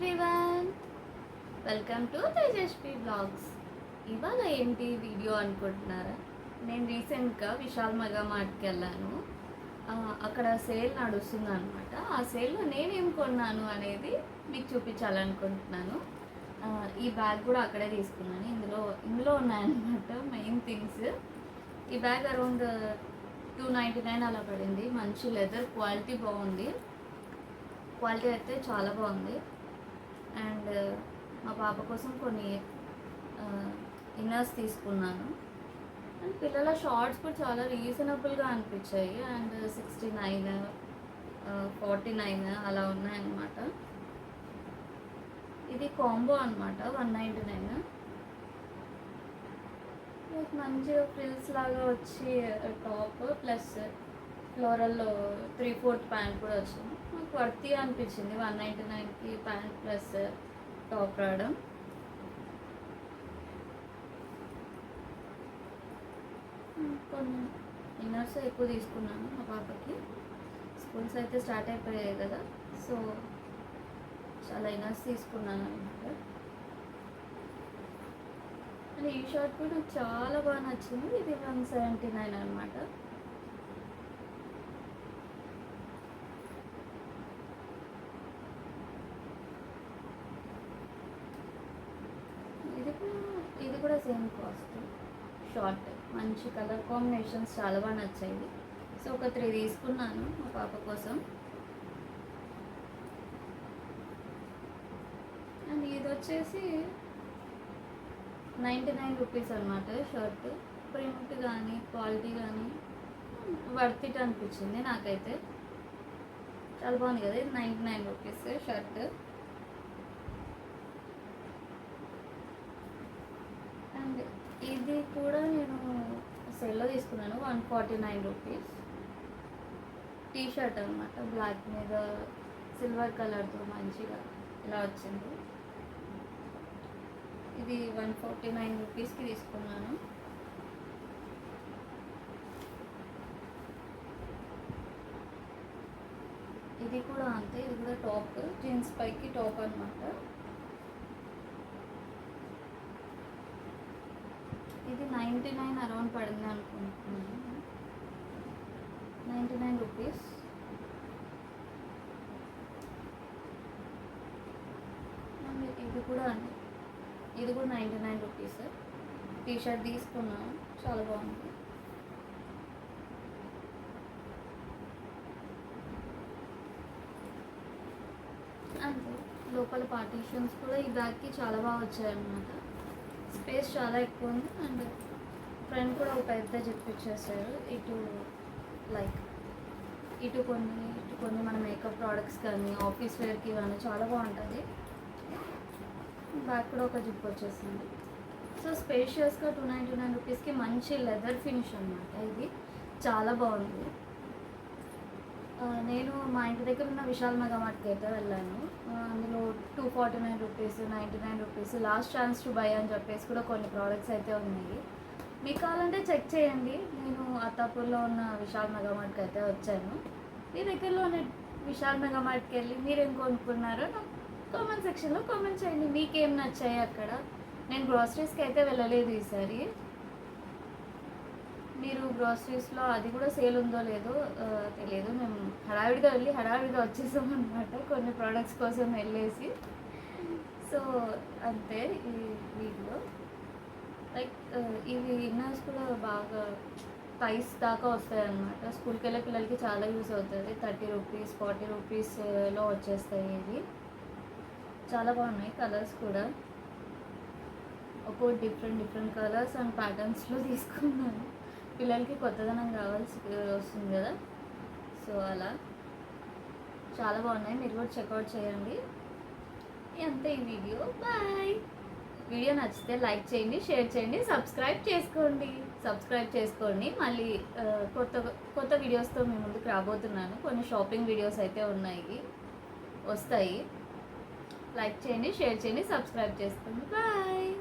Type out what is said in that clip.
Everyone, welcome to Tejaswi blogs. ఇవాళ ఏంటి video అనుకుంటున్నారా? నేను రీసెంట్గా విశాల్ మెగా మార్ట్కి వెళ్ళాను. అక్కడ సేల్ నడుస్తుంది అనమాట. ఆ సేల్లో నేనేం కొన్నాను అనేది మీకు చూపించాలనుకుంటున్నాను. ఈ బ్యాగ్ కూడా అక్కడే తీసుకున్నాను. ఇందులో ఉన్నాయన్నమాట మెయిన్ థింగ్స్. ఈ బ్యాగ్ అరౌండ్ 299 అలా పడింది. మంచి లెదర్ క్వాలిటీ బాగుంది. క్వాలిటీ అయితే చాలా బాగుంది. అండ్ మా పాప కోసం కొన్ని ఇన్నర్స్ తీసుకున్నాను. అండ్ పిల్లల షార్ట్స్ కూడా చాలా రీజనబుల్గా అనిపించాయి. అండ్ 69, 49 అలా ఉన్నాయన్నమాట. ఇది కాంబో అనమాట, 199. మంచిగా ఫ్రిల్స్ లాగా వచ్చి టాప్ ప్లస్ ఫ్లోరల్లో 3/4 ప్యాంట్ కూడా వచ్చింది. నాకు వర్తీ అనిపించింది 199కి ప్యాంట్ ప్లస్ టాప్ రావడం. కొన్ని ఇన్నర్స్ ఎక్కువ తీసుకున్నాను మా పాపకి. స్కూల్స్ అయితే స్టార్ట్ అయిపోయాయి కదా, సో చాలా ఇన్నర్స్ తీసుకున్నాను అనమాట. అండ్ ఈ షర్ట్ కూడా నాకు చాలా బాగా నచ్చింది. ఇది 179 అనమాట. ఇది కూడా సేమ్ కాస్ట్. షార్ట్ మంచి కలర్ కాంబినేషన్స్ చాలా బాగా నచ్చాయి. సో ఒక 3 తీసుకున్నాను మా పాప కోసం. అండ్ ఇది వచ్చేసి 99 రూపీస్ అనమాట. షర్ట్ ప్రింట్ కానీ క్వాలిటీ కానీ వర్త్ ఇట్ అనిపించింది నాకైతే. చాలా బాగుంది కదా. ఇది 99 రూపీస్ షర్ట్. అండ్ ఇది కూడా నేను సేల్లో తీసుకున్నాను, 149 రూపీస్. టీ షర్ట్ అనమాట, బ్లాక్ మీద సిల్వర్ కలర్తో మంచిగా ఇలా వచ్చింది. ఇది 149 రూపీస్కి తీసుకున్నాను. ఇది కూడా అంతే. ఇది కూడా టాప్, జీన్స్ పైకి టాప్ అనమాట. ఇది 99 అరౌండ్ పడింది అనుకుంటున్నాను. 99 రూపీస్. ఇది కూడా 99 రూపీస్. టీ షర్ట్ తీసుకున్నాను, చాలా బాగుంది. అంతే. లోపల పార్టీషన్స్ కూడా ఈ బ్యాగ్కి చాలా బాగా వచ్చాయన్నమాట. స్పేస్ చాలా ఎక్కువ ఉంది. అండ్ ఫ్రంట్ కూడా ఒక పెద్ద జిప్ ఇచ్చేసారు. ఇటు కొన్ని మన మేకప్ ప్రోడక్ట్స్ కానీ ఆఫీస్ వేర్కి కానీ చాలా బాగుంటుంది. బ్యాక్ కూడా ఒక జిప్ వచ్చేసింది. సో స్పేషియస్గా 299 రూపీస్కి మంచి లెదర్ ఫినిష్ అనమాట. ఇది చాలా బాగుంది. నేను మా ఇంటి దగ్గర ఉన్న విశాల్ మెగా మార్ట్కి అయితే వెళ్ళాను. అందులో 249 rupees, 99 rupees, last chance to buy అని చెప్పేసి కూడా కొన్ని ప్రోడక్ట్స్ అయితే ఉన్నాయి. మీకు కావాలంటే చెక్ చేయండి. నేను అత్తాపూర్లో ఉన్న విశాల్ మెగా మార్ట్కి అయితే వచ్చాను. మీ దగ్గరలో ఉన్న విశాల్ మెగా మార్ట్కి వెళ్ళి మీరేం కొనుక్కున్నారో నాకు కామెంట్ సెక్షన్లో కామెంట్ చేయండి. మీకేం నచ్చాయి అక్కడ. నేను గ్రాసరీస్కి అయితే వెళ్ళలేదు ఈసారి. మీరు గ్రాసరీస్లో అది కూడా సేల్ ఉందో లేదో తెలియదు. మేము హడావిడిగా వచ్చేసాం అనమాట, కొన్ని ప్రోడక్ట్స్ కోసం వెళ్ళేసి. సో అంతే. ఈ వీడియో ఇవి ఇన్నర్స్ కూడా బాగా ప్రైస్ దాకా వస్తాయి అన్నమాట. స్కూల్కి వెళ్ళే పిల్లలకి చాలా యూస్ అవుతుంది. 30 రూపీస్, 40 రూపీస్లో వచ్చేస్తాయి. ఇవి చాలా బాగున్నాయి. కలర్స్ కూడా ఒక్కో డిఫరెంట్ కలర్స్ అండ్ ప్యాటర్న్స్లో తీసుకున్నాను. పిల్లలకి కొత్తదనం కావాల్సి వస్తుంది కదా, సో అలా చాలా బాగున్నాయి. మీరు కూడా చెక్అవుట్ చేయండి. అంతే ఈ వీడియో. బాయ్. వీడియో నచ్చితే లైక్ చేయండి, షేర్ చేయండి, సబ్స్క్రైబ్ చేసుకోండి. మళ్ళీ కొత్త వీడియోస్తో మీ ముందుకు రాబోతున్నాను. కొన్ని షాపింగ్ వీడియోస్ అయితే వస్తాయి. లైక్ చేయండి, షేర్ చేయండి, సబ్స్క్రైబ్ చేసుకోండి. బాయ్.